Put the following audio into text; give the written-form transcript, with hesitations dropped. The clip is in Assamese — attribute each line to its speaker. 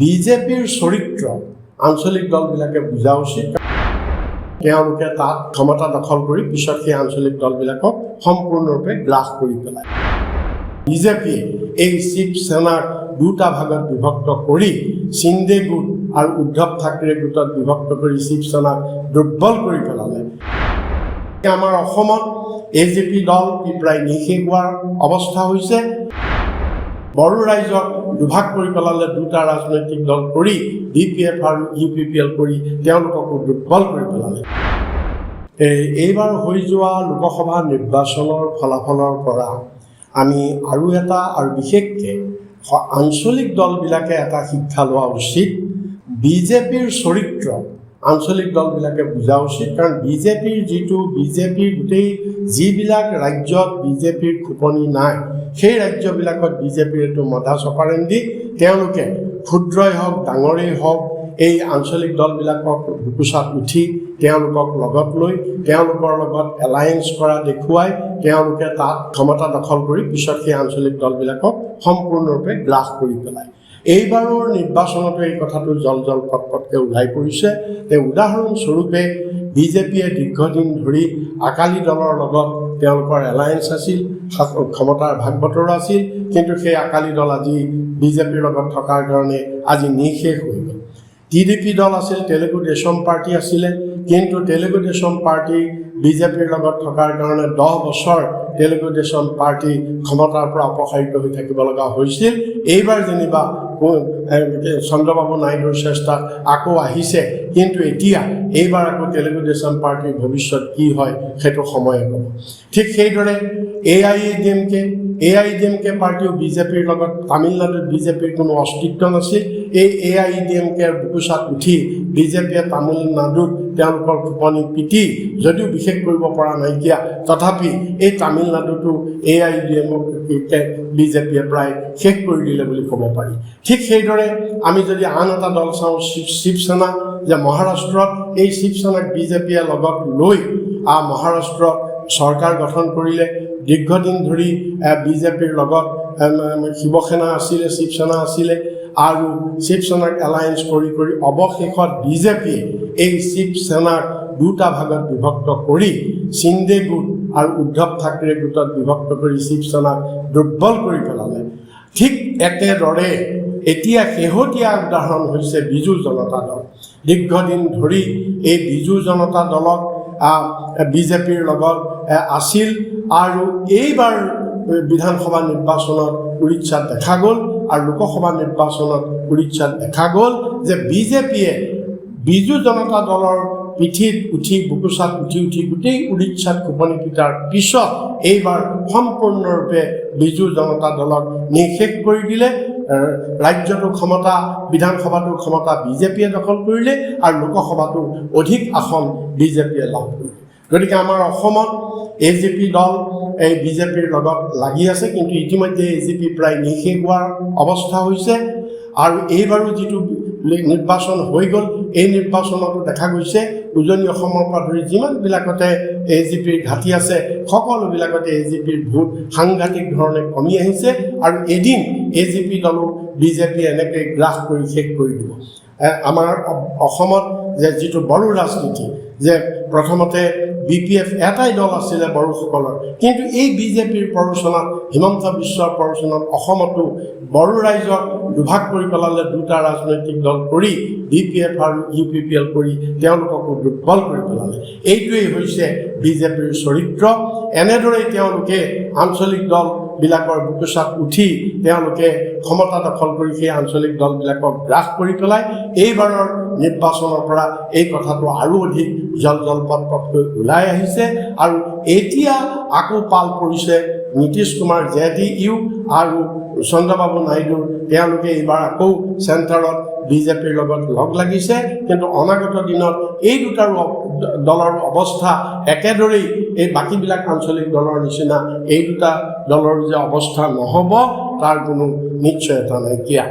Speaker 1: বিজেপিৰ চৰিত্ৰ আঞ্চলিক দলবিলাকে বুজা উচিত। তেওঁলোকে তাত ক্ষমতা দখল কৰি পিছত সেই আঞ্চলিক দলবিলাকক সম্পূৰ্ণৰূপে গ্ৰাস কৰি পেলায়। বিজেপিয়ে এই শিৱসেনাক দুটা ভাগত বিভক্ত কৰি সিন্দে গোট আৰু উদ্ধৱ ঠাকৰে গোটত বিভক্ত কৰি শিৱসেনাক দুৰ্বল কৰি পেলালে। আমাৰ অসমত এজিপি দল প্ৰায় নিঃশেষ হোৱাৰ অৱস্থা হৈছে। বড়ো ৰাইজক দুভাগ কৰি পেলালে, দুটা ৰাজনৈতিক দল কৰি DPF আৰু UPPL কৰি তেওঁলোককো দুৰ্বল কৰি পেলালে। এইবাৰ হৈ যোৱা লোকসভা নিৰ্বাচনৰ ফলাফলৰ পৰা আমি আৰু এটা আৰু বিশেষকৈ আঞ্চলিক দলবিলাকে এটা শিক্ষা লোৱা উচিত। বিজেপিৰ চৰিত্ৰ আঞ্চলিক দলবিলাকে বুজা উচিত। কাৰণ বিজেপিৰ গোটেই যিবিলাক ৰাজ্যত বিজেপিৰ খোপনি নাই, সেই ৰাজ্যবিলাকত বিজেপিৰ এইটো মডাছ অপাৰেণ্ডি। তেওঁলোকে ক্ষুদ্ৰই হওক ডাঙৰেই হওক এই আঞ্চলিক দলবিলাকক বুকুচাত উঠি তেওঁলোকক লগত লৈ তেওঁলোকৰ লগত এলায়েন্স কৰা দেখুৱাই তেওঁলোকে তাত ক্ষমতা দখল কৰি পিছত সেই আঞ্চলিক দলবিলাকক সম্পূৰ্ণৰূপে গ্ৰাস কৰি পেলায়। এইবাৰৰ নিৰ্বাচনতো এই কথাটো জল পটপটকৈ ওলাই পৰিছে। উদাহৰণস্বৰূপে বিজেপিয়ে দীৰ্ঘদিন ধৰি আকালি দলৰ লগত তেওঁলোকৰ এলায়েন্স আছিল, ক্ষমতাৰ ভাগ বতৰা আছিল। কিন্তু সেই আকালি দল আজি বিজেপিৰ লগত থকাৰ কাৰণে আজি নিঃশেষ হৈ গ'ল। TDP দল আছিল, তেলেগু দেশম পাৰ্টি আছিলে, কিন্তু তেলেগু দেশম পাৰ্টি বিজেপিৰ লগত থকাৰ কাৰণে 10 বছৰ তেলেগু দেশম পাৰ্টি ক্ষমতাৰ পৰা অপসাৰিত হৈ থাকিব লগা হৈছিল। এইবাৰ যেনিবা চন্দ্ৰবাবু নাইডুৰ চেষ্টাত আকৌ আহিছে, কিন্তু এতিয়া এইবাৰ আকৌ তেলেগু দেশম পাৰ্টিৰ ভৱিষ্যত কি হয় সেইটো সময়ে ক'ব। ঠিক সেইদৰে AIADMK পাৰ্টিও বিজেপিৰ লগত, তামিলনাডুত বিজেপিৰ কোনো অস্তিত্ব নাছিল। এই AIADMKৰ বুকুচাত উঠি বিজেপিয়ে তামিলনাডুত তেওঁলোকৰ খোপনি পিটি যদিও বিশেষ কৰিব পৰা নাইকিয়া, তথাপি এই তামিলনাডুতো AIADMকে বিজেপিয়ে প্ৰায় শেষ কৰি দিলে বুলি ক'ব পাৰি। ঠিক সেইদৰে আমি যদি আন এটা দল চাওঁ, শিৱসেনা, যে মহাৰাষ্ট্ৰত এই শিৱসেনাক বিজেপিয়ে লগত লৈ মহাৰাষ্ট্ৰত চৰকাৰ গঠন কৰিলে। দীৰ্ঘদিন ধৰি বিজেপিৰ লগত শিৱসেনা আছিলে, শিৱসেনা আছিলে, আৰু শিৱসেনাক এলায়েন্স কৰি অৱশেষত বিজেপিয়ে এই শিৱসেনাক দুটা ভাগত বিভক্ত কৰি সিন্দে গোট আৰু উদ্ধৱ ঠাকৰে গোটত বিভক্ত কৰি শিৱসেনাক দুৰ্বল কৰি পেলালে। ঠিক একেদৰে এতিয়া শেহতীয়া উদাহৰণ হৈছে বিজু জনতা দল। দীৰ্ঘদিন ধৰি এই বিজু জনতা দলক বিজেপিৰ লগত আছিল, আৰু এইবাৰ বিধানসভা নিৰ্বাচনত উৰিষ্যাত দেখা গ'ল আৰু লোকসভা নিৰ্বাচনত উৰিষ্যাত দেখা গ'ল যে বিজেপিয়ে বিজু জনতা দলৰ পিঠিত উঠি বুকুচাত উঠি গোটেই উৰিষ্যাত খোপনি পিটাৰ পিছত এইবাৰ সম্পূৰ্ণৰূপে বিজু জনতা দলক নিঃশেষ কৰি দিলে। ৰাজ্যটো ক্ষমতা, বিধানসভাটো ক্ষমতা বিজেপিয়ে দখল কৰিলে আৰু লোকসভাটো অধিক আসন বিজেপিয়ে লাভ কৰিলে। গতিকে আমাৰ অসমত AGP দল এই বিজেপিৰ লগত লাগি আছে, কিন্তু ইতিমধ্যে AGP প্ৰায় নিঃশেষ হোৱাৰ অৱস্থা হৈছে। আৰু এইবাৰো যিটো নিৰ্বাচন হৈ গ'ল, এই নিৰ্বাচনতো দেখা গৈছে উজনি অসমৰ পৰা ধৰি যিমানবিলাকতে AGPৰ ঘাটি আছে সকলোবিলাকতে AGPৰ ভোট সাংঘাতিক ধৰণে কমি আহিছে, আৰু এদিন AGP দলো বিজেপিয়ে এনেকৈ গ্ৰাস কৰি শেষ কৰি দিব। আমাৰ অসমত যে যিটো বড়ো ৰাজনীতি, যে প্ৰথমতে BPF এটাই দল আছিলে বড়োসকলৰ, কিন্তু এই বিজেপিৰ প্ৰৰোচনাত, হিমন্ত বিশ্বৰ প্ৰৰোচনাত অসমতো বড়ো ৰাইজক দুভাগ কৰি পেলালে, দুটা ৰাজনৈতিক দল কৰি DPF আৰু UPPL কৰি তেওঁলোককো দুৰ্বল কৰি পেলালে। এইটোৱেই হৈছে বিজেপিৰ চৰিত্ৰ। এনেদৰেই তেওঁলোকে আঞ্চলিক দলবিলাকৰ বুকুচাত উঠি তেওঁলোকে ক্ষমতা দখল কৰি সেই আঞ্চলিক দলবিলাকক গ্ৰাস কৰি পেলায়। এইবাৰৰ নিৰ্বাচনৰ পৰা এই কথাটো আৰু অধিক পটপটকৈ ওলাই আহিছে, আৰু এতিয়া আকৌ পাল পৰিছে নীতিশ কুমাৰ JDU আৰু চন্দ্ৰবাবু নাইডু। তেওঁলোকে এইবাৰ আকৌ চেণ্টাৰত বিজেপিৰ লগত লগ লাগিছে, কিন্তু অনাগত দিনত এই দুটা দলৰ অৱস্থা একেদৰেই এই বাকীবিলাক আঞ্চলিক দলৰ নিচিনা এই দুটা দলৰ যে অৱস্থা নহ'ব তাৰ কোনো নিশ্চয়তা নাইকিয়া।